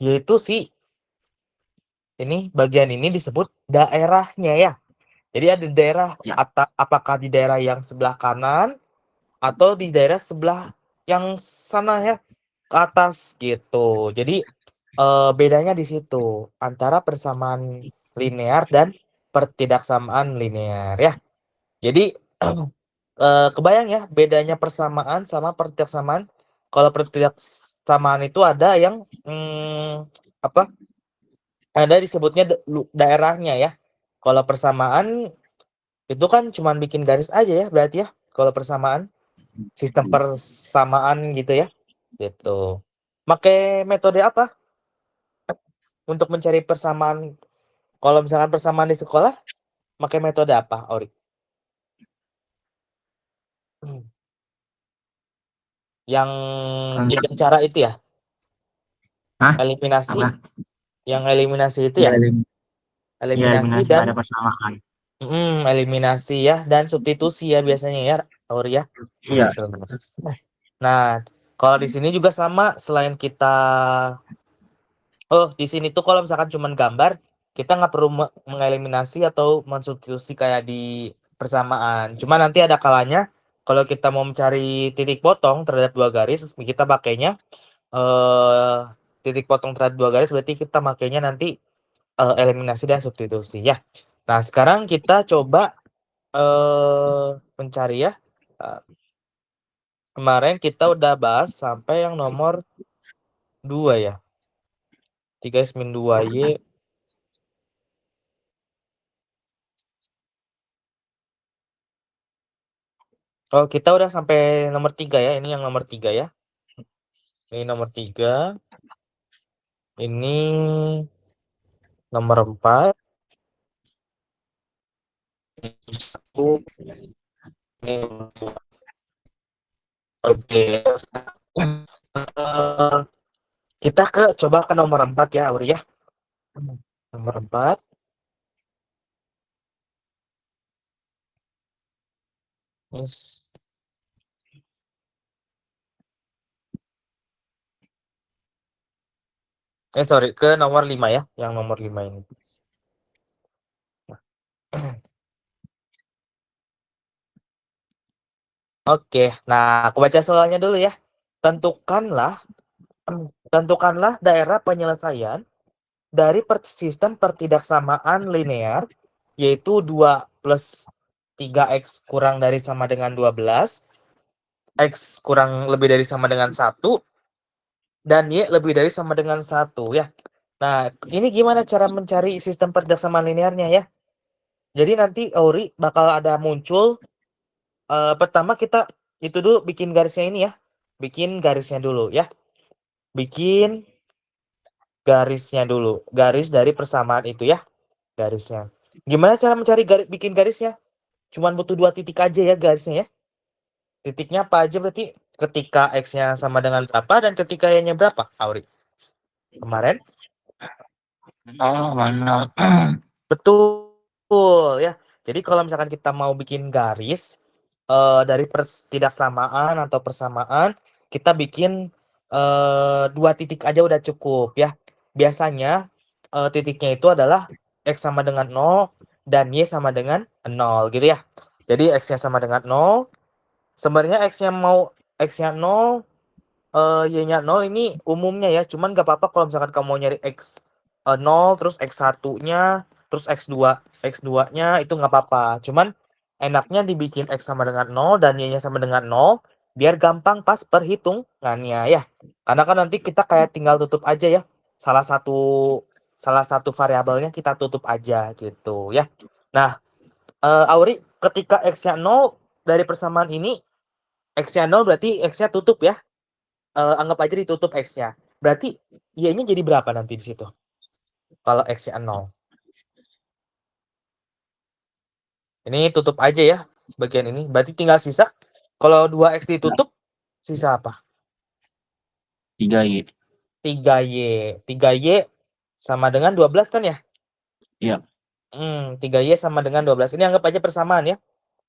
yaitu ini bagian ini disebut daerahnya ya. Jadi ada daerah Ya. apakah di daerah yang sebelah kanan atau di daerah sebelah yang sana ya, ke atas gitu. Jadi bedanya di situ antara persamaan linear dan pertidaksamaan linear ya. Jadi kebayang ya bedanya persamaan sama pertidaksamaan. Kalau pertidaksamaan itu ada yang apa? Ada disebutnya daerahnya ya. Kalau persamaan itu kan cuman bikin garis aja ya berarti ya. Kalau persamaan sistem persamaan gitu ya. Gitu. Pakai metode apa untuk mencari persamaan? Kalau misalkan persamaan di sekolah, pakai metode apa, Ori? Yang Eh, dengan cara itu ya, Hah? eliminasi, Apa? yang eliminasi itu Ya, ya, eliminasi eliminasi dan ada persamaan. eliminasi ya dan substitusi ya biasanya ya, Ori ya. Iya. Betul. Nah, kalau di sini juga sama selain kita di sini tuh kalau misalkan cuman gambar, kita nggak perlu mengeliminasi atau mensubstitusi kayak di persamaan. Cuma nanti ada kalanya kalau kita mau mencari titik potong terhadap dua garis, kita pakainya eh titik potong terhadap dua garis berarti kita makainya nanti eliminasi dan substitusi ya. Nah, sekarang kita coba mencari ya. Eh, Kemarin kita udah bahas sampai yang nomor 2 ya. 3-2Y. Oh, kita udah sampai nomor 3 ya. Ini yang nomor 3 ya. Ini nomor 3. Ini nomor 4. Ini 1. Ini nomor 2. Oke. Eh, kita coba ke nomor 4 ya, Auri ya. Nomor 4. Sorry, ke nomor 5 ya. Yang nomor 5 ini. Oke, nah aku baca soalnya dulu ya. Tentukanlah daerah penyelesaian dari sistem pertidaksamaan linear, yaitu 2 plus 3x kurang dari sama dengan 12, x kurang lebih dari sama dengan 1, dan y lebih dari sama dengan 1 ya. Nah, ini gimana cara mencari sistem pertidaksamaan linearnya ya? Jadi nanti Auri bakal ada muncul, pertama kita itu dulu bikin garisnya ini ya. Bikin garisnya dulu ya. Bikin garisnya dulu. Garis dari persamaan itu ya. Garisnya. Gimana cara mencari bikin garisnya? Cuman butuh 2 titik aja ya garisnya ya. Titiknya apa aja berarti ketika X-nya sama dengan berapa dan ketika Y-nya berapa, Auri? Kemarin? Oh, mana? Betul ya. Jadi kalau misalkan kita mau bikin garis dari pertidaksamaan atau persamaan, kita bikin 2 titik aja udah cukup ya. Biasanya titiknya itu adalah X sama dengan 0 dan Y sama dengan 0 gitu ya. Jadi X-nya sama dengan 0. Sebenarnya X-nya 0, Y-nya 0 ini umumnya ya. Cuman nggak apa-apa kalau misalkan kamu mau nyari X 0 terus X1-nya terus X2-nya itu nggak apa-apa. Cuman enaknya dibikin X sama dengan 0 dan Y-nya sama dengan 0 biar gampang pas perhitungannya ya. Karena kan nanti kita kayak tinggal tutup aja ya. Salah satu salah satu variabelnya kita tutup aja gitu ya. Nah, Auri, ketika X-nya 0 dari persamaan ini, X-nya 0 berarti X-nya tutup ya. Anggap aja ditutup X-nya. Berarti Y-nya jadi berapa nanti di situ? Kalau X-nya 0. Ini tutup aja ya bagian ini. Berarti tinggal sisa. Kalau 2X ditutup, sisa apa? 3Y. 3Y. 3Y sama dengan 12 kan ya? Iya. 3Y sama dengan 12. Ini anggap aja persamaan ya.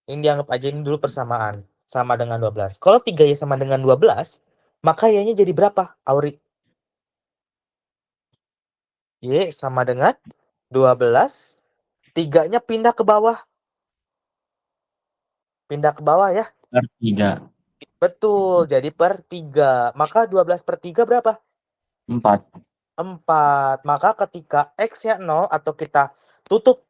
Ini dianggap aja ini dulu persamaan. Sama dengan 12. Kalau 3Y sama dengan 12, maka Y-nya jadi berapa, Auri? Y sama dengan 12. 3-nya pindah ke bawah. Pindah ke bawah ya. Per 3. Betul, jadi per 3. Maka 12/3 berapa? 4. 4. Maka ketika X-nya 0 atau kita tutup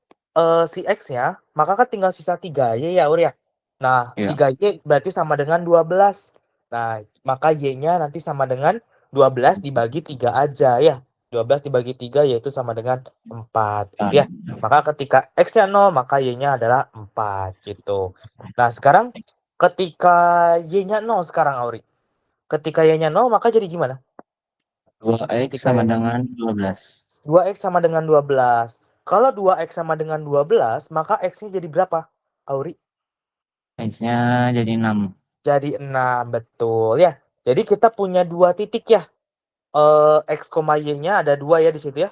si X-nya, maka kan tinggal sisa 3Y ya, Ur ya. Nah, Iya. 3Y berarti sama dengan 12. Nah, maka Y-nya nanti sama dengan 12 dibagi 3 aja ya. 12 dibagi 3 yaitu sama dengan 4 gitu ya. Maka ketika X-nya 0, maka Y-nya adalah 4 gitu. Nah, sekarang ketika Y-nya 0 sekarang, Auri. Ketika Y-nya 0, maka jadi gimana? 2x Ketika sama Y-nya dengan 12. 2x sama dengan 12. Kalau 2x sama dengan 12, maka X-nya jadi berapa, Auri? X-nya jadi 6. Jadi 6, betul ya. Jadi kita punya 2 titik ya. X, Y-nya ada 2 ya di situ ya.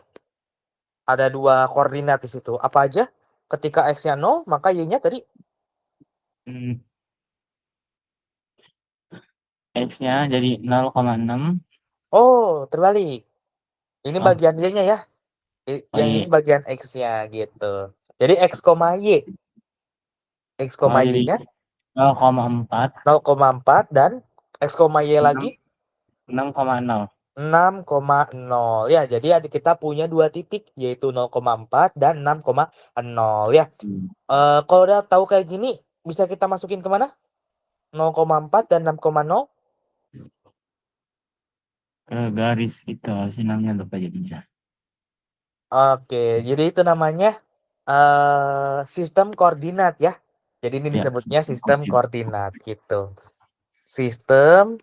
Ada 2 koordinat di situ. Apa aja? Ketika X-nya 0, maka Y-nya tadi X-nya jadi 0,6. oh, terbalik. Ini Oh, bagian Y-nya ya. Yang ini Y. bagian X-nya gitu. Jadi X, Y. X, Oh, jadi Y-nya 0,4. 0,4 dan X, Y lagi 6,0. 6,0 ya. Jadi kita punya 2 titik yaitu 0,4 dan 6,0 ya. Kalau udah tahu kayak gini bisa kita masukin ke mana? 0,4 dan 6,0? Ke garis itu sih namanya lupa jadinya. Oke, jadi itu namanya sistem koordinat ya. Jadi ini Ya, disebutnya sistem koordinat gitu. Sistem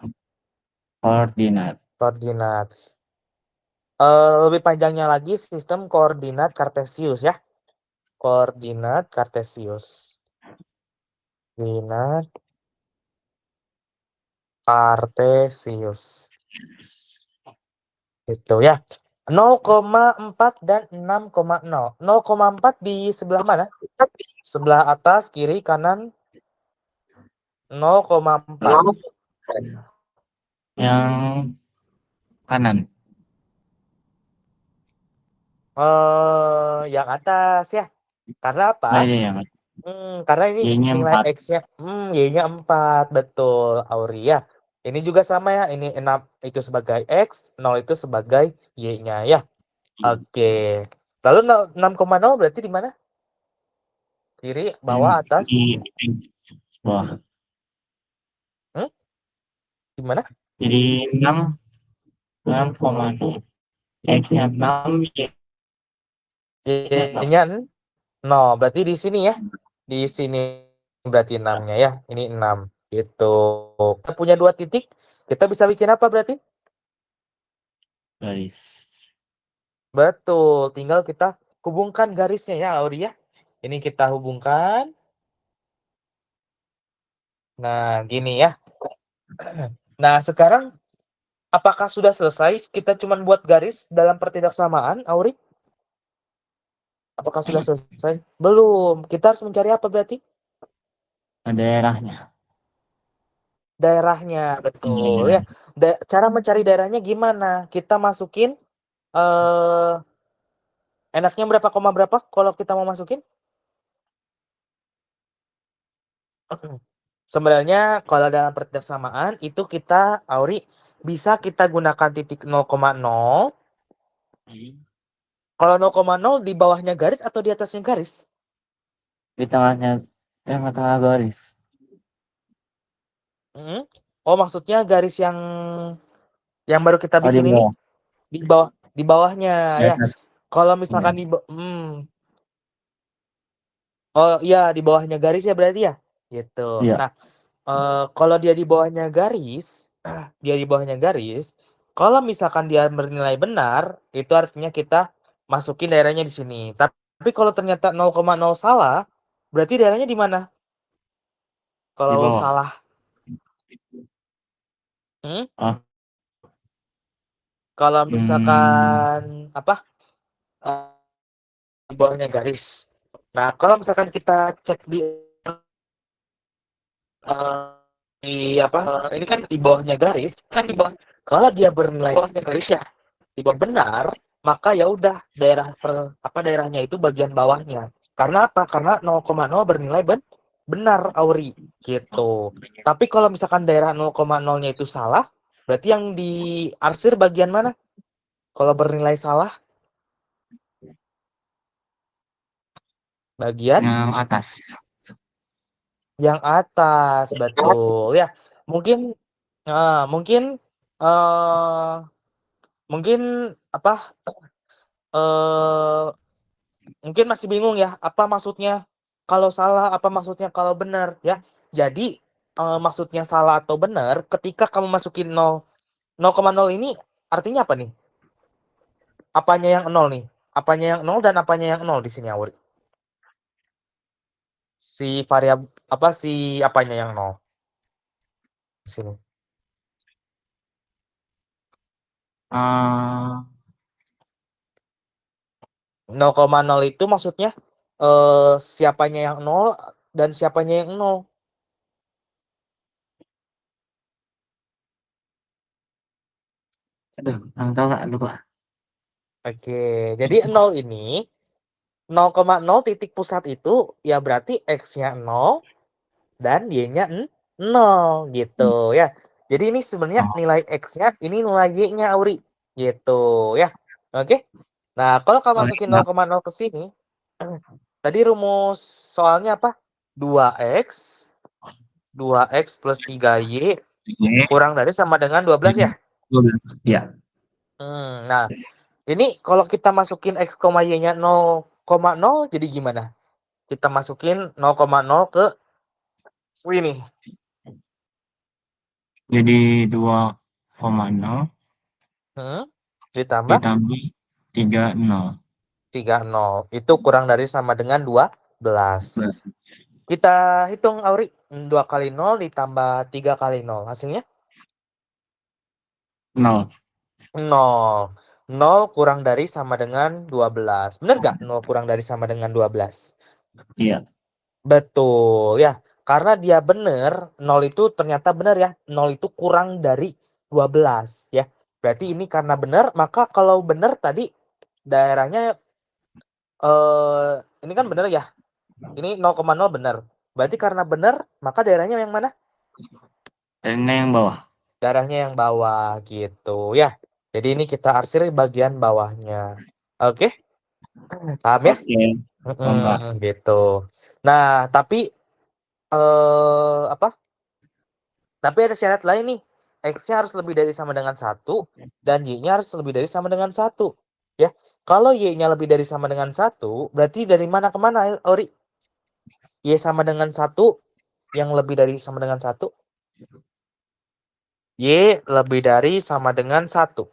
koordinat. koordinat. Lebih panjangnya lagi sistem koordinat Kartesius ya. Koordinat Kartesius. Koordinat Kartesius. Itu ya. 0,4 dan 6,0. 0,4 di sebelah mana? Sebelah atas, kiri, kanan. 0,4. Yang kanan. Yang atas ya. Karena Nah, apa? ini yang Karena ini Y-nya nilai 4. X-nya, Y-nya 4, betul, Auria. Ini juga sama ya, ini 6 itu sebagai X, 0 itu sebagai Y-nya ya. Oke. Lalu 6,0 berarti di mana? Kiri, bawah, atas? Di X bawah. Di mana? Jadi 6,0. X-nya 6, Y-nya 0. Berarti di sini ya. Di sini berarti 6-nya ya. Ini 6. Gitu. Kita punya 2 titik. Kita bisa bikin apa berarti? garis. Betul. Tinggal kita hubungkan garisnya ya, Auri ya. Ini kita hubungkan. Nah, gini ya. Nah, sekarang apakah sudah selesai? Kita cuma buat garis dalam pertidaksamaan, Auri? Apakah sudah selesai? Belum. Kita harus mencari apa berarti? Daerahnya. Daerahnya, betul ya. Cara mencari daerahnya gimana? Kita masukin enaknya berapa koma berapa kalau kita mau masukin? Sebenarnya kalau dalam pertidaksamaan itu kita, Auri, bisa kita gunakan titik 0,0. Kalau 0,0 di bawahnya garis atau di atasnya garis? Di tengah-tengah garis. Oh, maksudnya garis yang baru kita Oh, di bikin ini bawah. di bawahnya Di ya. atas. Kalau misalkan oh iya di bawahnya garis ya berarti ya, gitu. Iya. Nah, kalau dia di bawahnya garis, kalau misalkan dia bernilai benar, itu artinya kita masukin daerahnya di sini. Tapi kalau ternyata 0,0 salah, berarti daerahnya di mana? Di Kalau bawah. salah, kalau misalkan apa? Di bawahnya garis. Nah, kalau misalkan kita cek ini kan di bawahnya garis, kan di bawah. Kalau dia bernilai bawahnya garis ya, di bawah benar, maka ya udah daerahnya itu bagian bawahnya. Karena apa? Karena 0,0 bernilai benar, Auri, gitu. Tapi kalau misalkan daerah 0,0-nya itu salah, berarti yang diarsir bagian mana? Kalau bernilai salah, bagian Yang atas. yang atas, betul ya. Mungkin mungkin eh mungkin apa eh mungkin masih bingung ya, apa maksudnya kalau salah, apa maksudnya kalau benar ya. Jadi maksudnya salah atau benar ketika kamu masukin 0,0 ini artinya apa nih? Apanya yang 0 nih? Apanya yang 0 dan apanya yang 0 di sini, Auri? Si variabel apa apanya yang 0 di sini? Eh, 0,0 itu maksudnya siapanya yang 0 dan siapanya yang 0. aduh, tahu nggak lupa. Oke, jadi 0 ini 0,0 titik pusat itu ya berarti X-nya 0 dan Y-nya 0 gitu ya. Jadi ini sebenarnya Oh, nilai X-nya, ini nilai Y-nya, Auri. Gitu ya. Oke. Nah, kalau kamu oh masukin iya. 0,0 ke sini, tadi rumus soalnya apa? 2X plus 3Y Ini kurang dari sama dengan 12 ya? 12. Ya. Nah, ini kalau kita masukin X, Y-nya 0,0 jadi gimana? Kita masukin 0,0 ke sini. Jadi 2,0 Ditambah ditambah 30. 30. Itu kurang dari sama dengan 12. Kita hitung, Auri. 2 kali 0 ditambah 3 kali 0. Hasilnya 0. 0. 0 kurang dari sama dengan 12. Bener nggak 0 kurang dari sama dengan 12? Iya. Betul ya. Karena dia bener, 0 itu ternyata bener ya. 0 itu kurang dari 12 ya. Berarti ini karena bener, maka kalau bener tadi daerahnya ini kan bener ya. Ini 0,0 bener. Berarti karena bener, maka daerahnya yang mana? Dan yang bawah. Daerahnya yang bawah gitu ya. Jadi ini kita arsir bagian bawahnya. Oke, paham ya? Oke. Oh, enggak. Gitu. Nah, tapi apa? Tapi ada syarat lain nih. X-nya harus lebih dari sama dengan 1 dan Y-nya harus lebih dari sama dengan 1. Ya. Kalau Y-nya lebih dari sama dengan 1, berarti dari mana ke mana, Ori? Y sama dengan 1 yang lebih dari sama dengan 1. Y lebih dari sama dengan 1.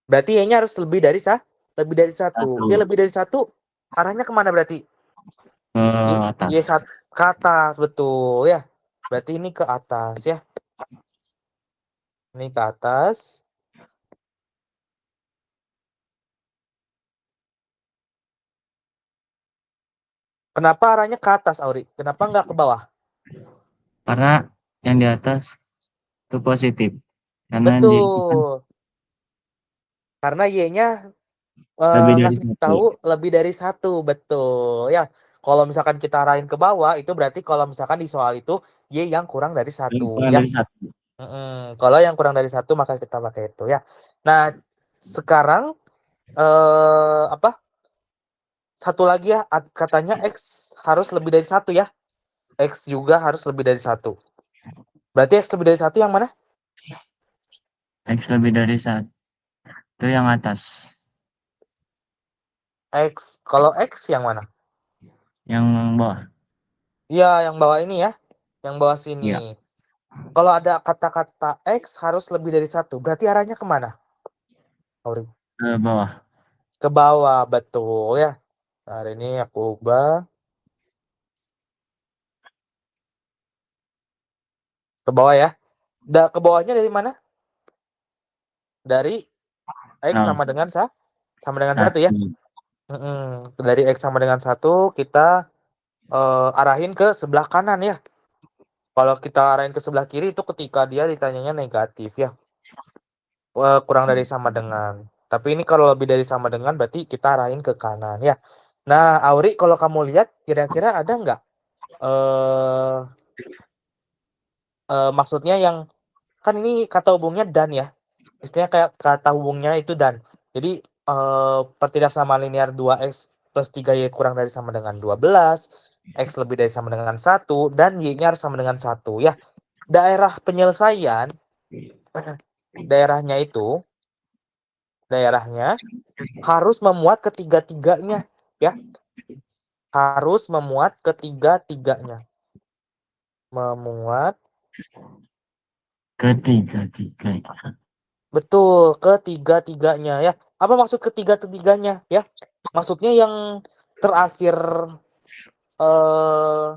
Berarti Y-nya harus lebih dari 1. Y 1 lebih dari 1 arahnya kemana berarti? ke Y atas. ke atas, betul ya. Berarti ini ke atas ya. Ini ke atas. Kenapa arahnya ke atas, Auri? Kenapa nggak ke bawah? Karena yang di atas itu positif. Karena di kan Betul. Karena Y-nya lebih dari ngasih 1. tahu lebih dari 1, betul ya. Kalau misalkan kita arahin ke bawah, itu berarti kalau misalkan di soal itu Y yang kurang dari 1 Kurang ya. dari 1. Kalau yang kurang dari 1 maka kita pakai itu ya. Nah, sekarang apa? Satu lagi ya, katanya X harus lebih dari 1 ya. X juga harus lebih dari 1. Berarti X lebih dari 1 yang mana? X lebih dari 1. Itu yang atas. Kalau X yang mana? Yang bawah. Iya, yang bawah ini ya. Yang bawah sini. Iya. Kalau ada kata-kata X harus lebih dari 1. Berarti arahnya kemana, Auri? Ke bawah. Ke bawah, betul ya. Hari ini aku ubah. Ke bawah ya. Ke bawahnya dari mana? Dari X 0. sama dengan 1 ya. 1. Dari X sama dengan 1 kita arahin ke sebelah kanan ya. Kalau kita arahin ke sebelah kiri itu ketika dia ditanyanya negatif ya. Kurang dari sama dengan. Tapi ini kalau lebih dari sama dengan berarti kita arahin ke kanan ya. Nah, Auri, kalau kamu lihat kira-kira ada nggak eh maksudnya yang kan ini kata hubungnya dan ya. Istilahnya kayak kata hubungnya itu dan. Jadi pertidaksamaan linear 2x plus 3y kurang dari sama dengan 12, x lebih dari sama dengan 1, dan y-nya harus sama dengan 1 ya. Daerah penyelesaian daerahnya harus memuat ketiga-tiganya ya. Harus memuat ketiga-tiganya. Memuat Ketiga-tiga. betul ketiga-tiganya ya. Apa maksud ketiga-tiganya ya? Maksudnya yang terasir eh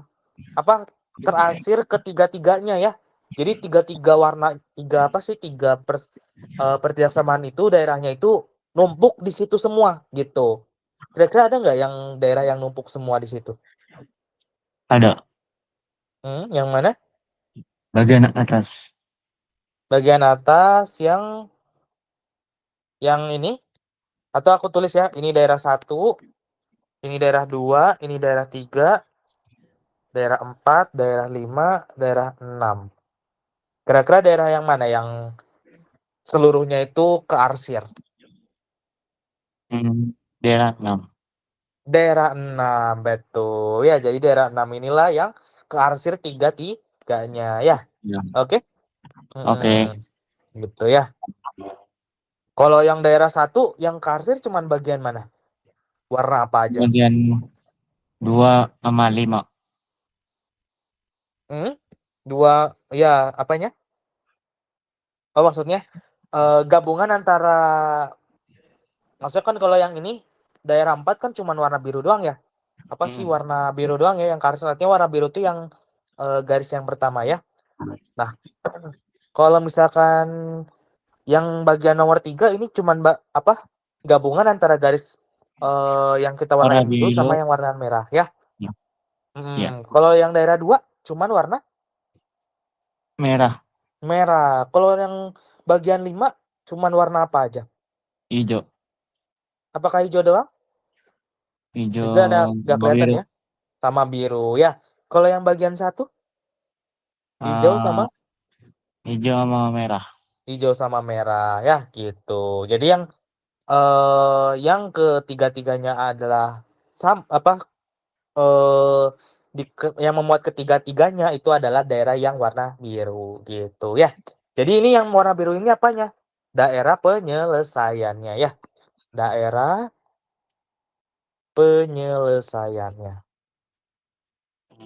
apa terasir ketiga-tiganya ya. Jadi tiga warna tiga apa sih pertidaksamaan itu daerahnya itu numpuk di situ semua gitu. Kira-kira ada nggak yang daerah yang numpuk semua di situ? Ada Yang mana? bagian atas. Bagian atas yang ini atau aku tulis ya, ini daerah 1, ini daerah 2, ini daerah 3, daerah 4, daerah 5, daerah 6. Kira-kira daerah yang mana yang seluruhnya itu kearsir? Daerah 6. Daerah 6 betul. Ya, jadi daerah 6 inilah yang kearsir tiga-tiganya ya. Ya. Oke? Oke. Gitu ya. Kalau yang daerah 1 yang kearsir cuman bagian mana? Warna apa aja? Bagian 2 sama 5. Hmm? Dua ya apanya? Oh, maksudnya gabungan antara maksudnya kan kalau yang ini daerah 4 kan cuman warna biru doang ya. Apa sih warna biru doang ya yang kearsir, artinya warna biru itu yang garis yang pertama ya. Nah, kalau misalkan yang bagian nomor 3 ini cuman gabungan antara garis yang kita Warna warnain biru biru. sama yang warna merah ya. Ya. Ya. Kalau yang daerah 2 cuman warna Merah. merah. Kalau yang bagian 5 cuman warna apa aja? Hijau. Apakah hijau doang? Di situ ada Hijau nggak sama kelihatan biru. ya? Sama biru ya. Kalau yang bagian 1 hijau sama Ah, hijau sama merah. hijau sama merah ya gitu. Jadi yang ketiga-tiganya adalah apa eh yang memuat ketiga-tiganya itu adalah daerah yang warna biru gitu ya. Jadi ini yang warna biru ini apanya? Daerah penyelesaiannya ya. Daerah penyelesaiannya.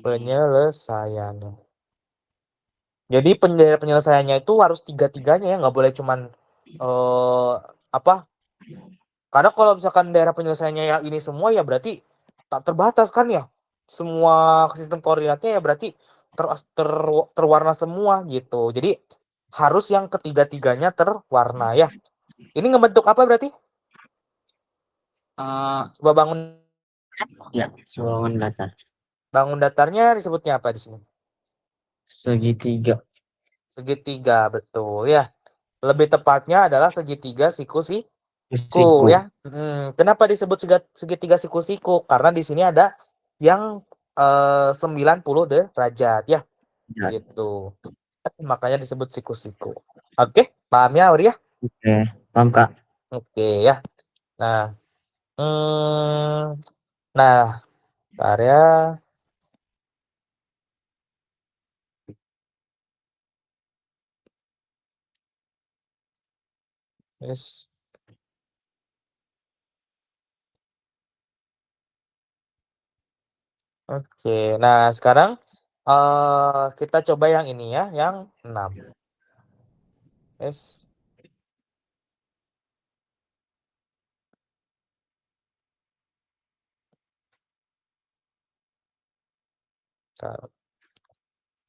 Penyelesaiannya. Jadi daerah penyelesaiannya itu harus tiga-tiganya ya, nggak boleh cuman eh apa? Karena kalau misalkan daerah penyelesaiannya yang ini semua ya berarti tak terbatas kan ya. Semua sistem koordinatnya ya berarti ter, ter, terwarna semua gitu. Jadi harus yang ketiga-tiganya terwarna ya. Ini ngebentuk apa berarti? Ah, Coba bangun ya, ruangan datar. bangun datarnya disebutnya apa di sini? Segitiga. Segitiga, betul ya. Lebih tepatnya adalah segitiga siku Siku. ya. Kenapa disebut segitiga siku? Karena di sini ada yang 90 derajat ya. Ya. Gitu. Makanya disebut siku. Oke, paham ya, Auri ya? Oke, paham Kak. Oke ya. Nah, hmm, nah, bentar ya. Yes. Oke, nah sekarang kita coba yang ini ya, yang 6. Yes.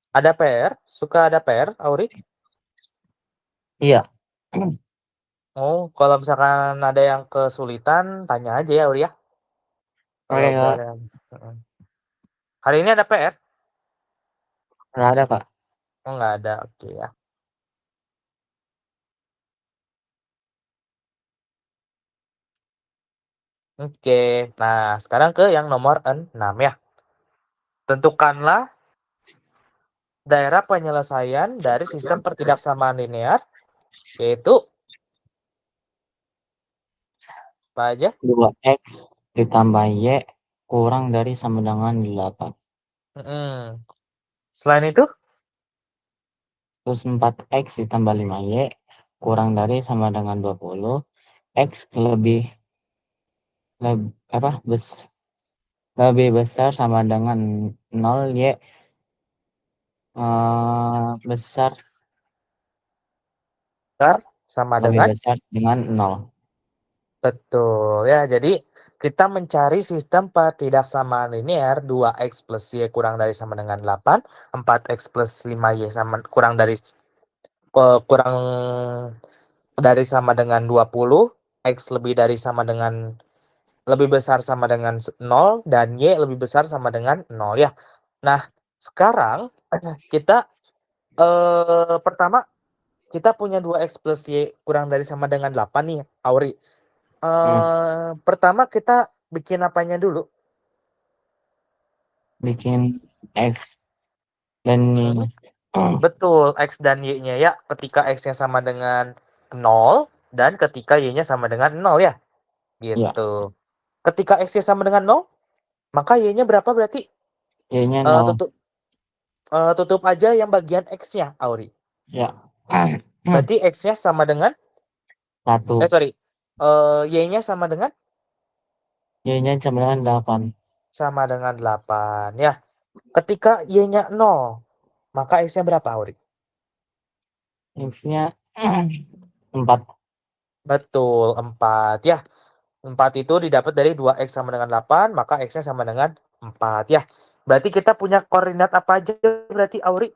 Ada PR? Suka ada PR, Auri? Iya. Oh, kalau misalkan ada yang kesulitan, tanya aja ya, Auri ya. Kalau Oke Kak. misalnya, hari ini ada PR? Nggak ada Kak. Oh, nggak ada. Oke ya. Oke. Nah, sekarang ke yang nomor 6 ya. Tentukanlah daerah penyelesaian dari sistem pertidaksamaan linear, yaitu apa aja? 2x ditambah y kurang dari sama dengan 8. Selain itu, Terus 4x ditambah 5y kurang dari sama dengan 20. X lebih apa lebih besar sama dengan 0, y besar sama lebih dengan besar dengan 0. betul ya. Jadi kita mencari sistem pertidaksamaan linear 2x plus y kurang dari sama dengan 8, 4x plus 5y kurang dari kurang dari sama dengan 20, x lebih dari sama dengan lebih besar sama dengan 0 dan y lebih besar sama dengan 0 ya. Nah, sekarang kita pertama kita punya 2x plus y kurang dari sama dengan 8 nih, Auri. Pertama kita bikin apanya dulu? Bikin x dan Hmm, betul, x dan y-nya ya. Ketika x-nya sama dengan 0 dan ketika y-nya sama dengan 0 ya. ya, Gitu. Ketika x-nya sama dengan 0, maka y-nya berapa berarti? y-nya Eh, 0. tutup tutup aja yang bagian x-nya, Auri. Ya. Berarti x-nya sama dengan 1. sorry. Y-nya sama dengan Y-nya sama dengan 8. 8 ya. Ketika y-nya 0, maka x-nya berapa, Auri? X-nya 4. Betul, 4 ya. 4 itu didapat dari 2x sama dengan 8, maka x-nya sama dengan 4 ya. Berarti kita punya koordinat apa aja berarti, Auri?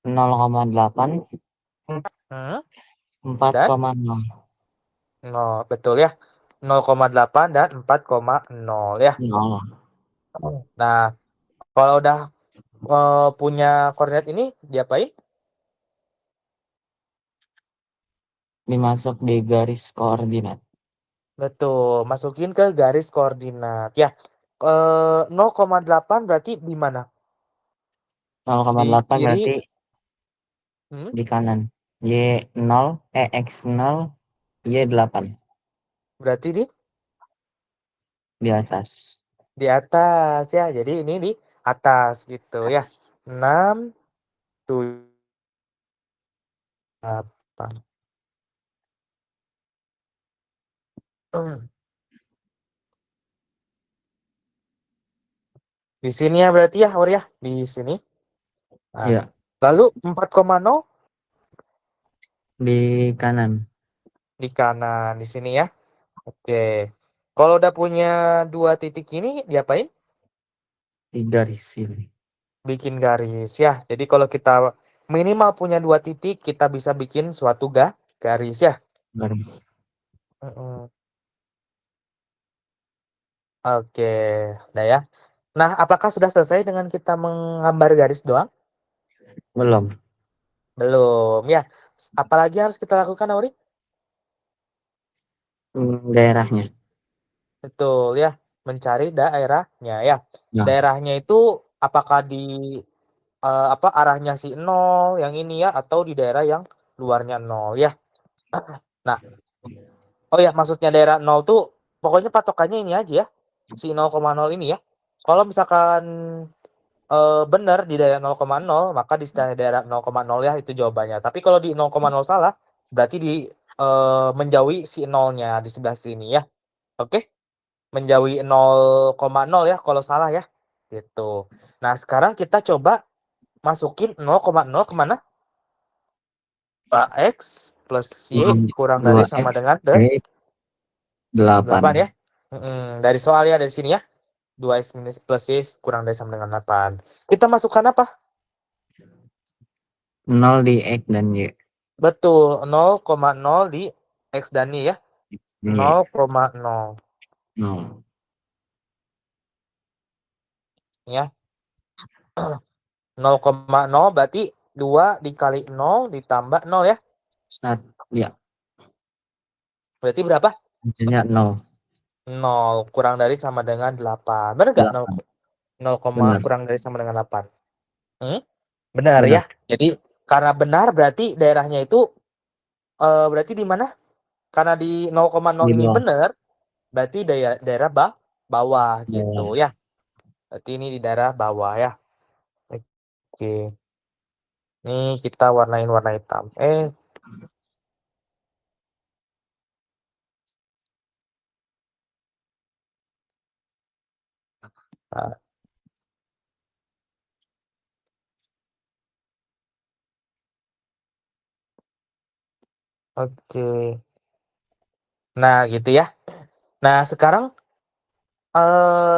0,8, Hmm, dan 4,0. 0, betul ya. 0,8 dan 4,0 ya. 0. Nah, kalau udah punya koordinat ini diapain? Dimasuk di garis koordinat. Betul, masukin ke garis koordinat ya. 0,8 berarti di mana? Di 0,8 kiri, berarti di kanan. Y 0, X 0, Y 8 berarti di atas. di atas ya. Jadi ini di atas gitu ya. 6, 7, 8. Di sini ya berarti ya, Auri ya. Di sini. Nah, Ya, lalu 4,0 di kanan. di kanan di sini ya. Oke. Kalau udah punya dua titik ini diapain? Di garis sini. Bikin garis ya. Jadi kalau kita minimal punya dua titik, kita bisa bikin suatu garis ya. Garis. Mm-mm. Oke, udah ya. Nah, apakah sudah selesai dengan kita menggambar garis doang? Belum. Belum ya. Apalagi harus kita lakukan, Auri? Daerahnya. Betul ya, mencari daerahnya ya. Ya. Daerahnya itu apakah di apa arahnya si 0 yang ini ya atau di daerah yang luarnya 0 ya. Nah, oh ya maksudnya daerah 0 tuh pokoknya patokannya ini aja ya. Si 0,0 ini ya. Kalau misalkan benar di daerah 0,0 maka di daerah 0,0 ya itu jawabannya. Tapi kalau di 0,0 salah berarti di menjauhi si 0-nya di sebelah sini ya. Oke? Menjauhi 0,0 ya kalau salah ya. Gitu. Nah, sekarang kita coba masukin 0,0 kemana? 2x plus y kurang dari sama 2x dengan 8 8. ya. Dari soal ya dari sini ya. 2x minus plus y kurang dari sama dengan 8. Kita masukkan apa? 0 di X dan Y. Betul, 0,0 di x dan y ya. Y. 0,0 0. ya. 0,0 berarti 2 dikali 0 ditambah 0 ya. 1. Ya. Berarti berapa? Hasilnya 0. 0 kurang dari sama dengan 8. Benar nggak? 0, 8. 0, Benar. kurang dari sama dengan 8. Benar Benar. ya. Jadi karena benar berarti daerahnya itu berarti di mana? Karena di 0,0 Di ini bawah. benar, berarti daerah bawah gitu Bawah. ya. Berarti ini di daerah bawah ya. Oke. Nih kita warnain warna hitam. Nah, oke. Nah, gitu ya. Nah, sekarang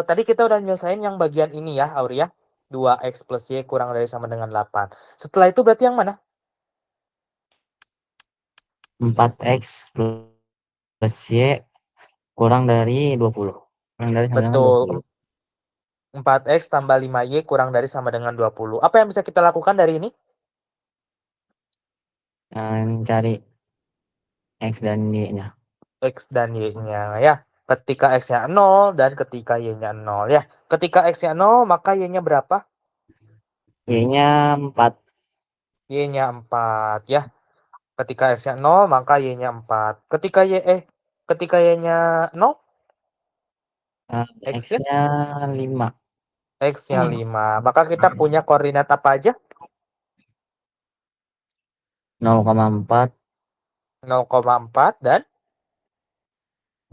tadi kita udah nyelesain yang bagian ini ya, Auria. 2x plus y kurang dari sama dengan 8. Setelah itu berarti yang mana? 4x plus y kurang dari 20. Kurang dari sama dengan Betul. 20. 4x tambah 5y kurang dari sama dengan 20. Apa yang bisa kita lakukan dari ini? Cari x dan y-nya. X dan y-nya ya. Ketika x-nya 0 dan ketika y-nya 0 ya. Ketika x-nya 0, maka y-nya berapa? Y-nya 4. Y-nya 4 ya. Ketika x-nya 0, maka y-nya 4. Ketika y-nya 0, x-nya X-nya 5. X-nya 5. Maka kita punya koordinat apa aja? 0,4, 0,4 dan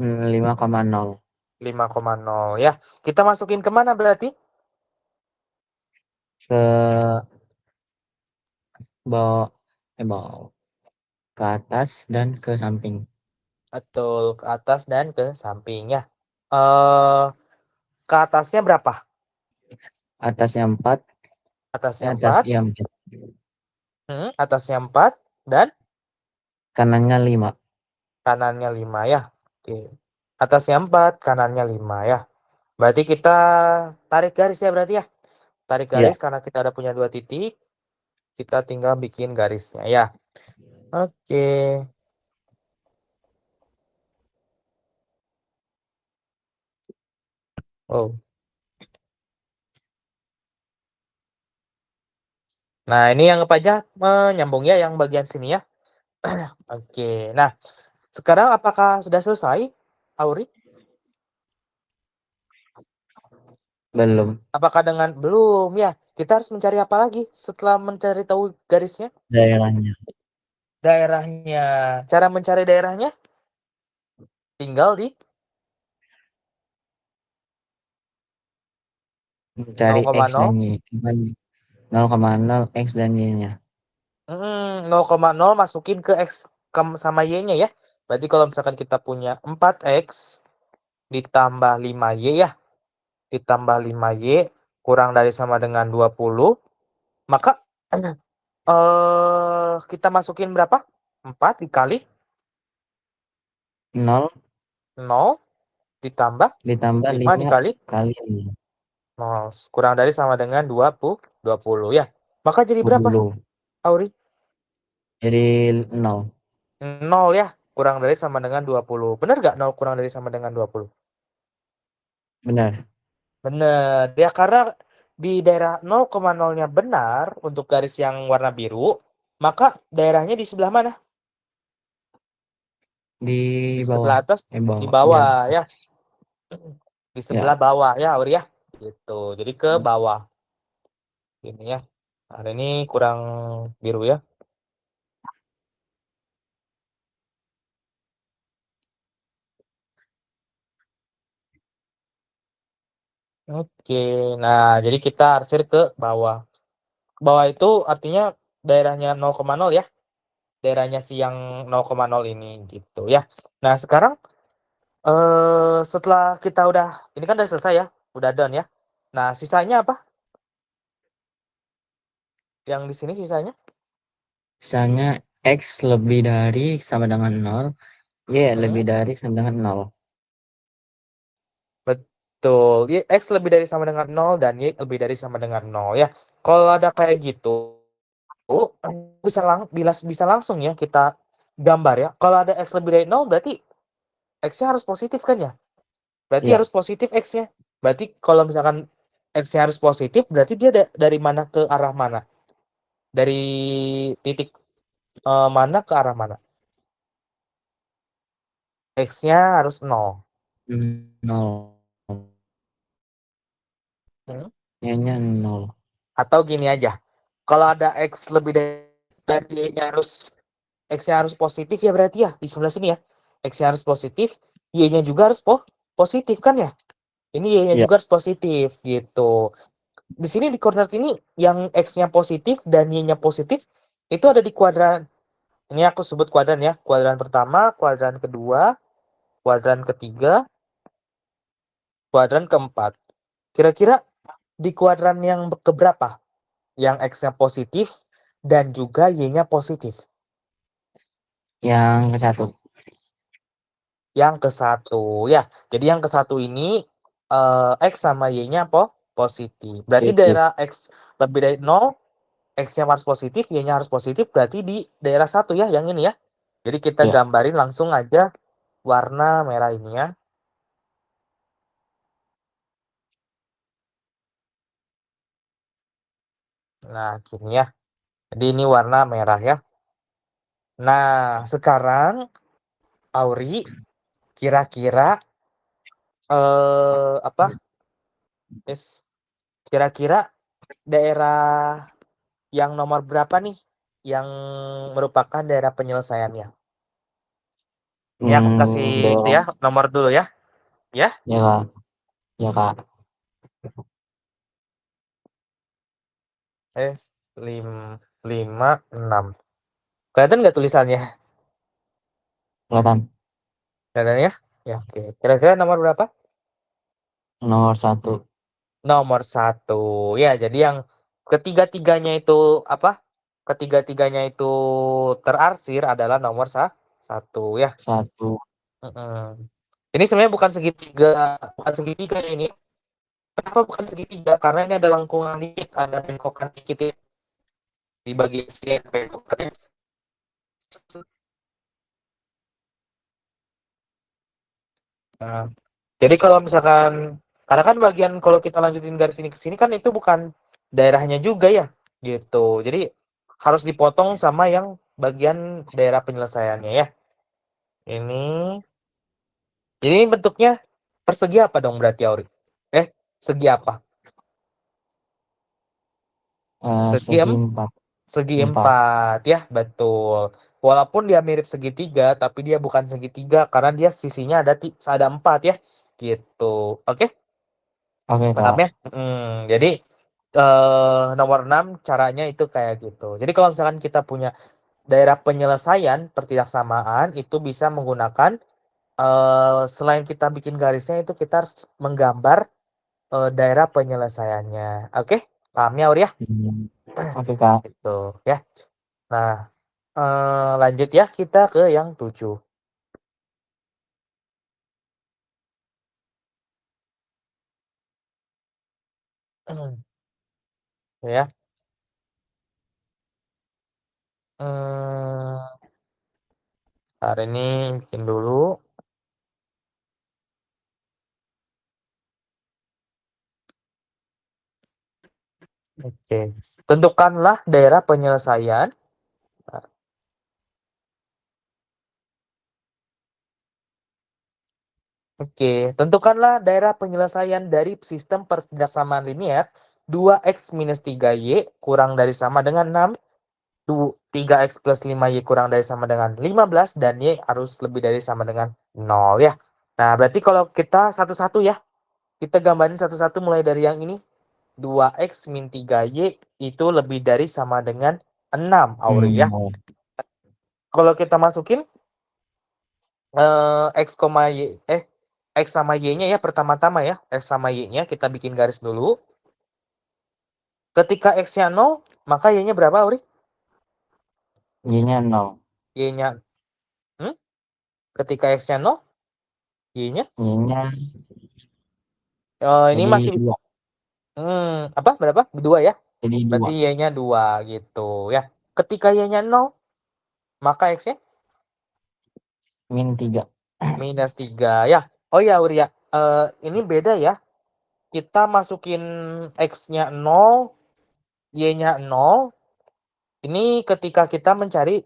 5,0. 5,0 ya. Kita masukin kemana berarti? Ke bawah, bawah. Ke atas dan ke samping. Betul, ke atas dan ke samping ya. Eh, ke atasnya berapa? Atasnya 4, Atasnya atas 4, ya 4. atasnya 4 dan Kanannya 5. kanannya 5 ya. Oke. Atasnya 4, kanannya 5 ya. Berarti kita tarik garis ya berarti ya. Tarik Ya, garis karena kita udah punya 2 titik. Kita tinggal bikin garisnya ya. Oke. Oh. Nah, ini yang apa aja menyambung ya yang bagian sini ya. Oke. Nah, sekarang apakah sudah selesai, Auri? belum. Apakah dengan belum ya? Kita harus mencari apa lagi setelah mencari tahu garisnya? Daerahnya. Daerahnya. Cara mencari daerahnya tinggal di Cari X dan 0,0. Y. 0,0 X dan Y-nya. 0,0 masukin ke X sama Y-nya ya. Berarti kalau misalkan kita punya 4X ditambah 5Y ya. Ditambah 5Y kurang dari sama dengan 20. Maka kita masukin berapa? 4 dikali 0 0 ditambah ditambah 5 5 dikali kali 0. 0. Kurang dari sama dengan 20 ya. Maka jadi berapa, 20. Auri? Jadi 0. 0 ya. Kurang dari sama dengan 20. Benar nggak 0 kurang dari sama dengan 20? Benar. Benar. Ya karena di daerah 0,0-nya benar untuk garis yang warna biru, maka daerahnya di sebelah mana? Di Di bawah. sebelah atas, di Bawah. Di bawah ya. atas. Di sebelah Ya. bawah ya, Auri ya. Gitu. Jadi ke bawah. Ini ya. Hari ini kurang biru ya. Oke. Nah, jadi kita arsir ke bawah. Bawah itu artinya daerahnya 0,0 ya. Daerahnya si yang 0,0 ini gitu ya. Nah, sekarang setelah kita udah ini kan udah selesai ya, udah done ya. Nah, sisanya apa? Yang di sini sisanya? Misalnya X lebih dari sama dengan 0. Y Hmm, lebih dari sama dengan 0. betul. X lebih dari sama dengan 0 dan Y lebih dari sama dengan 0 ya. Kalau ada kayak gitu, bisa langsung ya kita gambar ya. Kalau ada X lebih dari 0 berarti X-nya harus positif kan ya? Berarti Iya. harus positif X-nya. Berarti kalau misalkan X-nya harus positif, berarti dia dari mana ke arah mana? Dari titik mana ke arah mana? X-nya harus 0. 0. Hmm? Y-nya 0. Atau gini aja. Kalau ada X lebih dari Y-nya harus X-nya harus positif ya berarti ya di sebelah sini ya. X-nya harus positif, Y-nya juga harus positif kan ya? Ini Y-nya Iya. juga harus positif gitu. Di sini di koordinat ini yang X-nya positif dan Y-nya positif itu ada di kuadran. Ini aku sebut kuadran ya. Kuadran pertama, kuadran kedua, kuadran ketiga, kuadran keempat. Kira-kira di kuadran yang keberapa? Yang X-nya positif dan juga Y-nya positif. Yang ke satu. Yang ke satu ya. Jadi yang ke satu ini X sama Y-nya positif. Berarti Positif. daerah X lebih dari 0, X-nya harus positif, Y-nya harus positif, berarti di daerah satu ya, yang ini ya. Jadi kita Iya. gambarin langsung aja warna merah ini ya. Nah, gini ya. Jadi ini warna merah ya. Nah, sekarang Auri kira-kira apa? Yes. Kira-kira daerah yang nomor berapa nih yang merupakan daerah penyelesaiannya? Ini aku kasih itu Daerah. ya, nomor dulu ya. Ya. Ya kak. Ya kak. Eh, 5, 6. Kelihatan nggak tulisannya? Kelihatan. Kelihatan ya? Ya, oke. Kira-kira nomor berapa? Nomor 1. Nomor 1. Ya, jadi yang ketiga-tiganya itu apa? Ketiga-tiganya itu terarsir adalah nomor 1 ya. 1. Mm-mm. Ini sebenarnya bukan segitiga ini. Kenapa bukan segitiga? Karena ini ada lengkungan dikit, ada bengkokan dikit ya. Di bagian sini ada bengkokannya. Nah, jadi kalau misalkan, karena kan bagian kalau kita lanjutin garis ini ke sini kan itu bukan daerahnya juga ya, gitu. Jadi harus dipotong sama yang bagian daerah penyelesaiannya ya. Ini, jadi ini bentuknya persegi apa dong berarti Auri? Segi apa? Segi Segi 4. segi 4. 4 ya, betul. Walaupun dia mirip segitiga, tapi dia bukan segitiga karena dia sisinya ada 4 ya, gitu. Oke? Oke Paham kak. ya? Jadi nomor 6 caranya itu kayak gitu. Jadi kalau misalkan kita punya daerah penyelesaian pertidaksamaan itu bisa menggunakan selain kita bikin garisnya itu kita harus menggambar daerah penyelesaiannya. Oke? Paham ya, Auri ya? Oke kak. Gitu ya. Nah, lanjut ya kita ke yang 7. Ya. Hmm, hari ini bikin dulu. Oke. Tentukanlah daerah penyelesaian. Oke, tentukanlah daerah penyelesaian dari sistem pertidaksamaan linear 2x minus 3y kurang dari sama dengan 6, 3x plus 5y kurang dari sama dengan 15, dan y harus lebih dari sama dengan 0 ya. Nah, berarti kalau kita satu-satu ya, kita gambarin satu-satu mulai dari yang ini. 2x min 3y itu lebih dari sama dengan 6, Auri ya. Kalau kita masukin X, Y, X sama Y-nya ya pertama-tama ya. X sama Y-nya kita bikin garis dulu. Ketika X-nya 0, maka Y-nya berapa, Auri? Y-nya 0. Y-nya, ketika X-nya 0, Y-nya? Y-nya Ini jadi masih, 2. apa, berapa? 2 ya? Jadi Berarti 2. Y-nya 2 gitu ya. Ketika Y-nya 0, maka X-nya Min 3. minus 3 ya. Oh ya, Auri ya. ini beda ya. Kita masukin X-nya 0, Y-nya 0. Ini ketika kita mencari,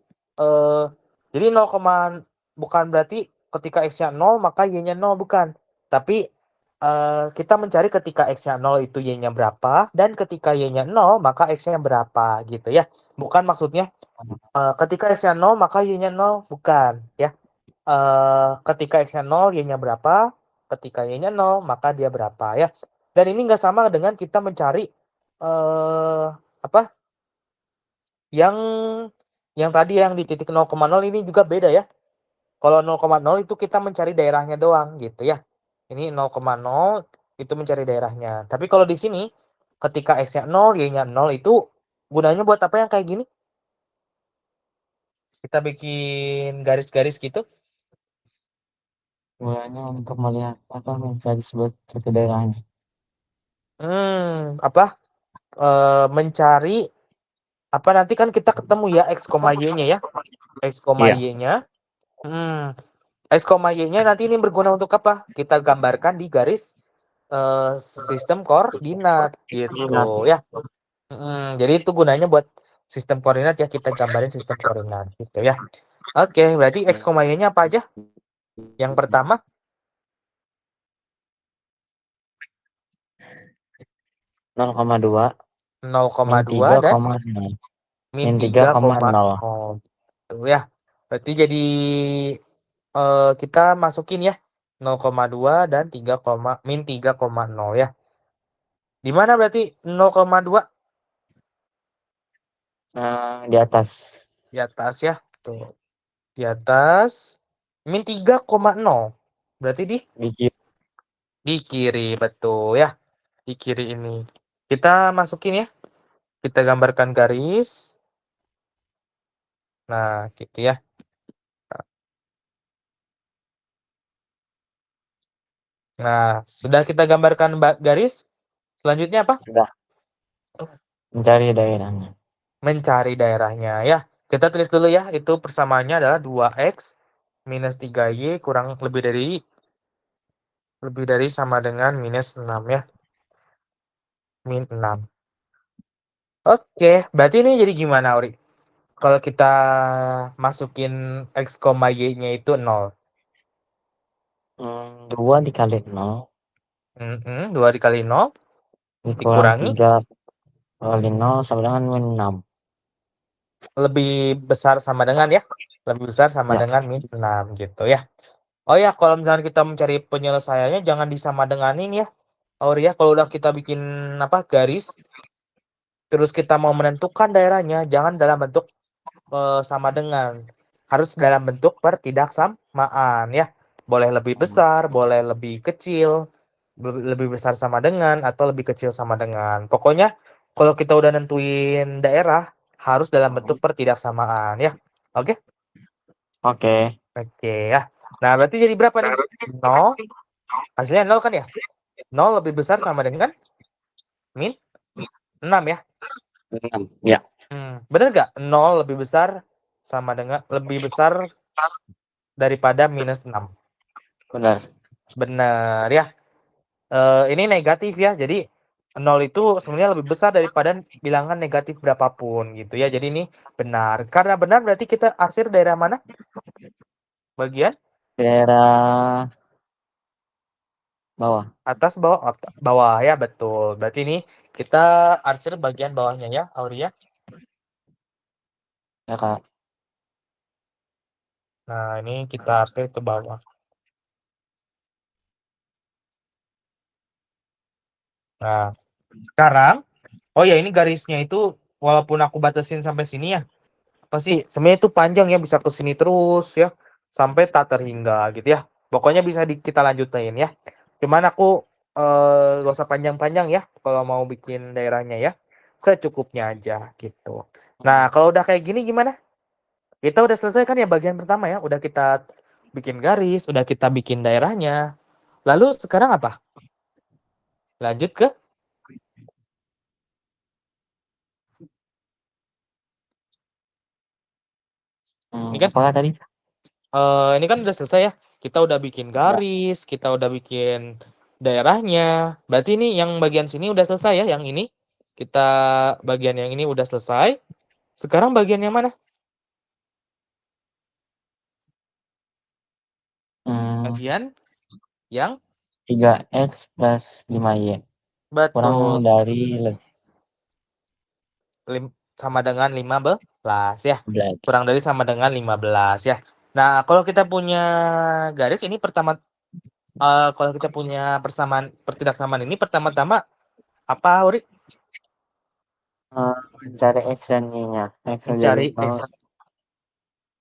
jadi 0, bukan berarti ketika X-nya 0 maka Y-nya 0, bukan. Tapi, kita mencari ketika X-nya 0 itu Y-nya berapa, dan ketika Y-nya 0 maka X-nya berapa, gitu ya. Bukan maksudnya, ketika X-nya 0 maka Y-nya 0, bukan ya. Ketika X-nya 0, Y-nya berapa, ketika Y-nya 0 maka dia berapa ya. Dan ini nggak sama dengan kita mencari, apa, yang tadi yang di titik 0,0 ini juga beda ya. Kalau 0,0 itu kita mencari daerahnya doang gitu ya. Ini 0,0 itu mencari daerahnya. Tapi kalau di sini ketika X-nya 0, Y-nya 0 itu gunanya buat apa yang kayak gini? Kita bikin garis-garis gitu. Gunanya untuk melihat apa mencari sebuah suatu daerahnya. Apa? Mencari apa, nanti kan kita ketemu ya X, Y-nya ya. X, Iya. Y-nya. X, Y-nya nanti ini berguna untuk apa? Kita gambarkan di garis, sistem koordinat Koordinat. gitu ya. Jadi itu gunanya buat sistem koordinat ya, kita gambarin sistem koordinat gitu ya. Oke, berarti X, Y-nya apa aja? Yang pertama 0,2 min 0,2 dan 3,0 min min 3,0. 3,0. Tuh ya. Berarti jadi, kita masukin ya 0,2 dan min 3,0 ya. Di mana berarti 0,2? Di atas Di atas ya. Tuh. Di atas min 3,0. Berarti di kiri. di kiri, betul ya. Di kiri ini. Kita masukin ya. Kita gambarkan garis. Nah, gitu ya. Nah, sudah kita gambarkan garis. Selanjutnya apa? Sudah mencari daerahnya. Mencari daerahnya ya. Kita tulis dulu ya. Itu persamaannya adalah 2x minus 3y kurang lebih dari sama dengan minus 6 ya. Min 6. Oke, berarti ini jadi gimana, Uri? Kalau kita masukin X, Y-nya itu 0. 2 dikali 0 2 dikali 0 dikurang dikurangi 3 kali 0 sama dengan min 6. lebih besar sama dengan ya. Lebih besar sama Ya. dengan min 6 gitu ya. Oh ya, kalau misalnya kita mencari penyelesaiannya jangan disama denganin ya. Uri ya, kalau udah kita bikin apa garis, terus kita mau menentukan daerahnya, jangan dalam bentuk, sama dengan. Harus dalam bentuk pertidaksamaan ya. Boleh lebih besar, boleh lebih kecil, lebih besar sama dengan, atau lebih kecil sama dengan. Pokoknya kalau kita udah nentuin daerah, harus dalam bentuk pertidaksamaan ya. Oke? Oke. Oke ya. Nah, berarti jadi berapa nih? 0, hasilnya 0 kan ya? 0 lebih besar sama dengan min 6 ya? 6. Ya, Bener nggak? 0 lebih besar daripada minus 6. benar. Benar ya. Ini negatif ya. Jadi 0 itu sebenarnya lebih besar daripada bilangan negatif berapapun gitu ya. Jadi ini benar. Karena benar berarti kita arsir daerah mana? Bagian Daerah bawah. atas, bawah, bawah ya, betul. Berarti ini kita arsir bagian bawahnya ya, Auria. Ya, Kak. Nah, ini kita arsir ke bawah. Nah, sekarang, oh ya, ini garisnya itu walaupun aku batasin sampai sini ya, pasti sebenarnya itu panjang ya, bisa ke sini terus ya, sampai tak terhingga gitu ya. Pokoknya bisa kita lanjutin ya. Cuman aku, gak usah panjang-panjang ya kalau mau bikin daerahnya ya. Secukupnya aja gitu. Nah, kalau udah kayak gini gimana? Kita udah selesai kan ya bagian pertama ya. Udah kita bikin garis, udah kita bikin daerahnya. Lalu sekarang apa? Lanjut ke ini kan, Apakah tadi? ini kan udah selesai ya. Kita udah bikin garis, kita udah bikin daerahnya. Berarti ini yang bagian sini udah selesai ya, yang ini. Kita bagian yang ini udah selesai. Sekarang bagian yang mana? Bagian yang 3x plus 5y. Kurang betul dari sama dengan 15 ya. 11. Kurang dari sama dengan 15 ya. Nah, kalau kita punya garis ini kalau kita punya persamaan pertidaksamaan ini pertama-tama apa, Uri? Mencari x dan y-nya. X jadi Mencari 0. X.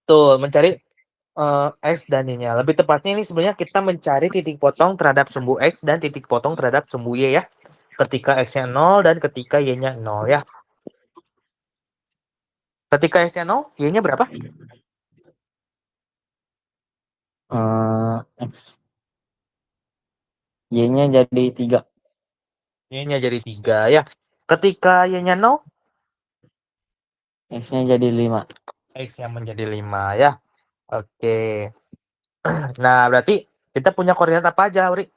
Tuh, mencari X dan Y-nya. Lebih tepatnya ini sebenarnya kita mencari titik potong terhadap sumbu X dan titik potong terhadap sumbu Y ya. Ketika X-nya 0 dan ketika Y-nya 0 ya. Ketika X-nya 0, Y-nya berapa? X. Y-nya jadi 3. Y-nya jadi 3 ya. Ketika Y-nya 0, X-nya jadi 5. X-nya menjadi 5 ya. Oke. Nah, berarti kita punya koordinat apa aja, Uri?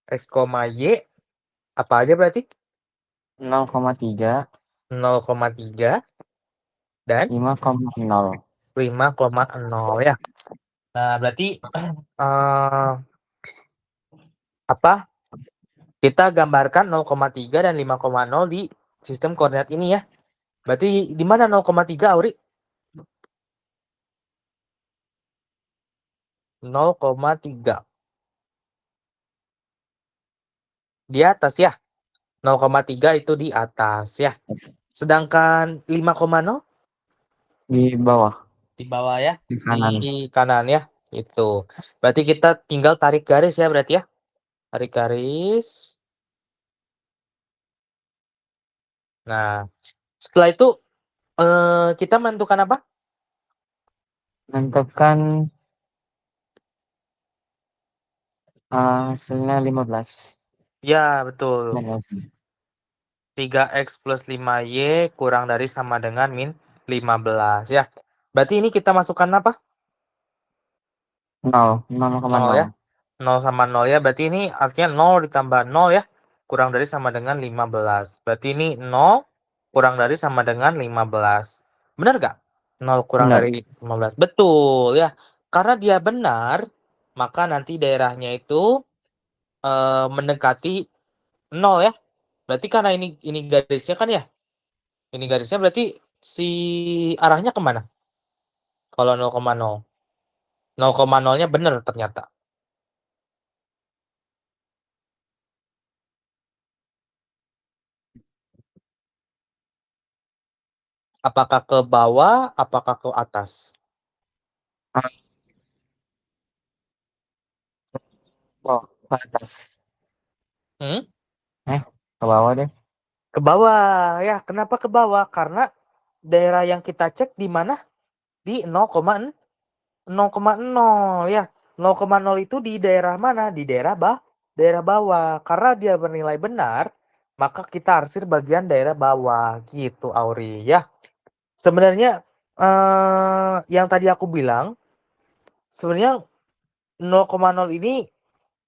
X, Y, apa aja berarti? 0,3. 0,3 dan 5,0. 5,0 ya. Nah, berarti eh, apa? Kita gambarkan 0,3 dan 5,0 di sistem koordinat ini ya. Berarti di mana 0,3, Auri? 0,3. Di atas ya. 0,3 itu di atas ya. Sedangkan 5,0 Di bawah. di bawah ya. Di kanan. Di kanan ya. Itu. Berarti kita tinggal tarik garis ya berarti ya. Tarik garis. Nah, setelah itu kita menentukan apa? Menentukan hasilnya 15. Ya, betul. 15. 3x plus 5y kurang dari sama dengan min 15 ya. Berarti ini kita masukkan apa? 0. 0 ya. 0,0. 0 sama 0 ya. Berarti ini artinya 0 ditambah 0 ya. Kurang dari sama dengan 15. Berarti ini 0 kurang dari sama dengan 15. Benar gak? 0 kurang Benar. dari 15. Betul ya. Karena dia benar, maka nanti daerahnya itu mendekati 0 ya. Berarti karena ini garisnya kan ya. Ini garisnya berarti si arahnya kemana? Kalau 0,0. 0,0-nya benar ternyata. Apakah ke bawah, apakah ke atas? Oh, ke atas. Hmm? Ke bawah deh. Ke bawah ya. Kenapa ke bawah? Karena daerah yang kita cek di mana? Di 0,0 ya. 0,0 itu di daerah mana? Di daerah bawah. Karena dia bernilai benar, maka kita arsir bagian daerah bawah gitu, Auri ya. Sebenarnya yang tadi aku bilang, sebenarnya 0,0 ini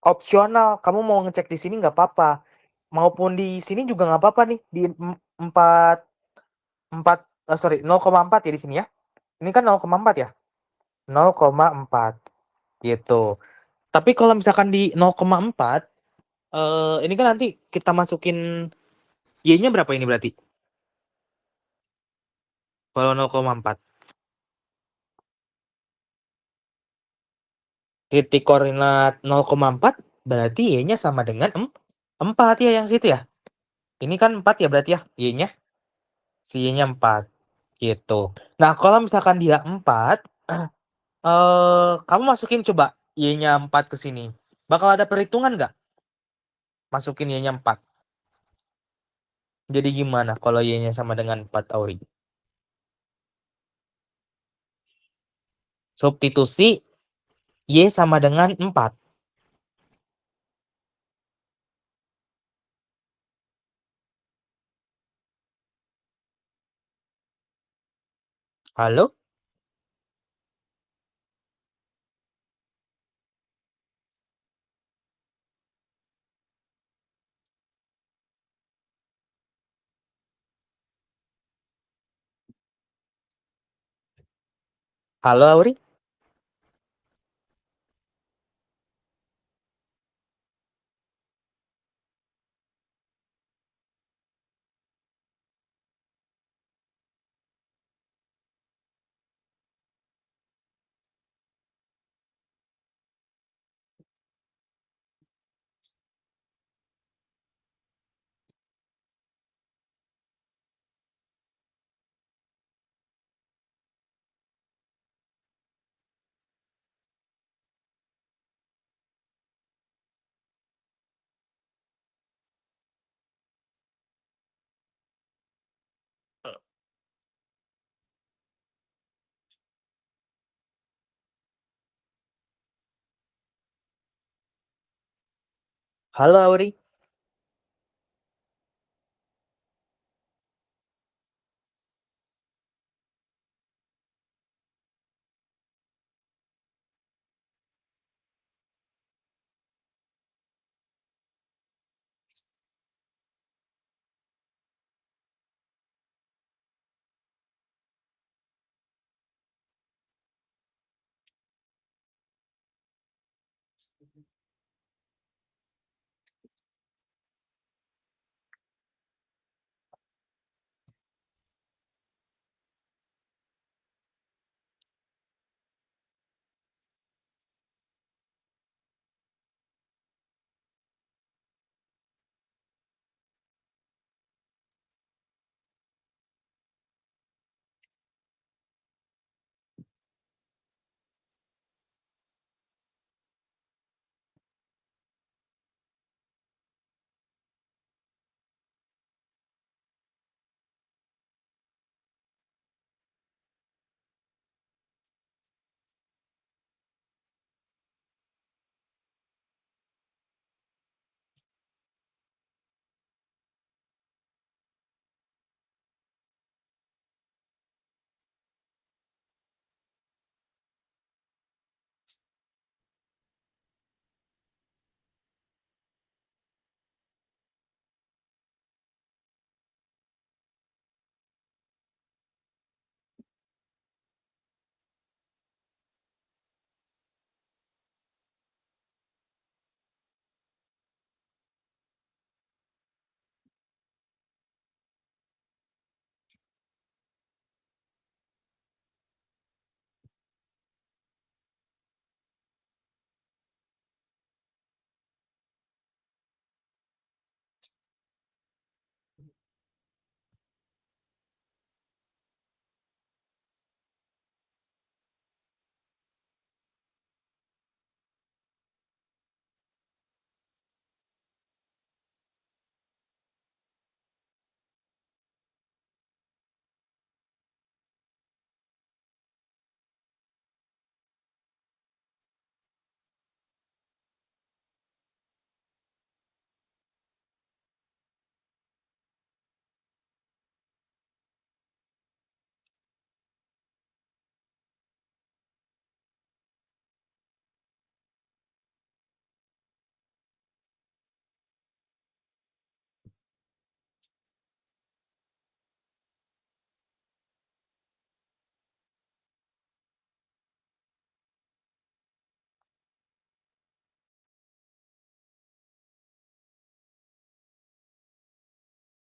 opsional. Kamu mau ngecek di sini nggak apa-apa. Maupun di sini juga nggak apa-apa nih. Di 4, 4, sorry, 0,4 ya di sini ya. Ini kan 0,4 ya. 0,4 gitu. Tapi kalau misalkan di 0,4, ini kan nanti kita masukin Y-nya berapa ini berarti? Kalau 0,4. Titik koordinat 0,4 berarti Y-nya sama dengan 4 ya yang situ ya. Ini kan 4 ya berarti ya Y-nya. Si Y-nya 4 gitu. Nah, kalau misalkan dia 4, kamu masukin coba Y-nya 4 ke sini. Bakal ada perhitungan nggak? Masukin Y-nya 4. Jadi gimana kalau Y-nya sama dengan 4, Auri? Substitusi Y sama dengan 4. Halo? Halo Auri? Halo Auri?